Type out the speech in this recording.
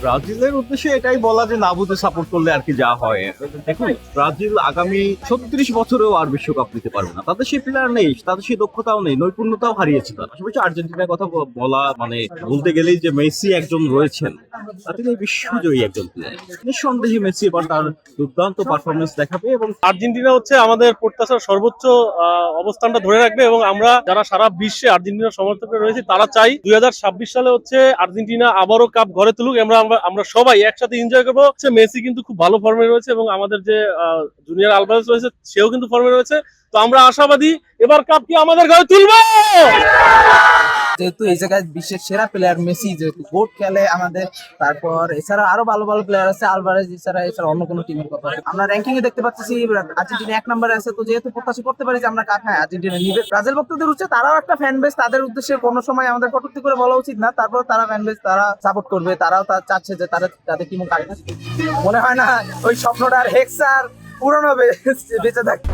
ব্রাজিলের উদ্দেশ্যে এটাই বলা যে না বুঝে সাপোর্ট করলে আর কি যা হয়। দেখুন, ব্রাজিল আগামী 36 বছরেও আর বিশ্বকাপ নিতে পারবে না। তাদের সেই প্লেয়ার নেই, তাদের সেই দক্ষতাও নেই, নৈপুণ্যতাও হারিয়েছে তারা। পাশাপাশি আর্জেন্টিনার কথা বলা মানে বলতে গেলেই যে মেসি একজন রয়েছেন, তিনি বিশ্বজয়ী একজন প্লেয়ার। নিঃসন্দেহে মেসি এবার তার দুর্দান্ত পারফরমেন্স দেখাবে এবং আর্জেন্টিনা হচ্ছে আমাদের প্রত্যাশার সর্বোচ্চ অবস্থানটা ধরে রাখবে, এবং আমরা যারা সারা বিশ্বে আর্জেন্টিনার সমর্থকরা রয়েছে তারা চাই 2026 সালে হচ্ছে আর্জেন্টিনা আবারও কাপ ঘরে তুলুক। আমরা সবাই একসাথে এনজয় করবো। মেসি কিন্তু খুব ভালো ফর্মে রয়েছে এবং আমাদের যে জুনিয়র আলভারেজ রয়েছে সেও কিন্তু ফর্মে রয়েছে। তো আমরা আশাবাদী এবার কাপ কি আমাদের ঘরে তুলবো। যেহেতু এই জায়গায় বিশ্বের সেরা প্লেয়ার মেসি যেহেতু গোট খেলে আমাদের, তারপর এছাড়া আরো ভালো ভালো প্লেয়ার আছে আলভারেজ এছাড়া অন্য কোনো টিমের কথা আমরা র্যাঙ্কিং এ দেখতে পাচ্ছি আর্জেন্টিনা 1 নম্বরে আছে। তো যেহেতু প্রত্যাশা করতে পারি যে আমরা কাপ হ্যাঁ আর্জেন্টিনা নিবে। ব্রাজিল ভক্তদের হচ্ছে তারাও একটা ফ্যান বেস, তাদের উদ্দেশ্যে কোনো সময় আমাদের কটূক্তি করে বলা উচিত না। তারপর তারা ফ্যান বেস, তারা সাপোর্ট করবে, তারাও চাচ্ছে যে তাদের টিম কাপ। মনে হয় না ওই স্বপ্নটা আর হেক্সার পূরণ হবে বেঁচে থাকে।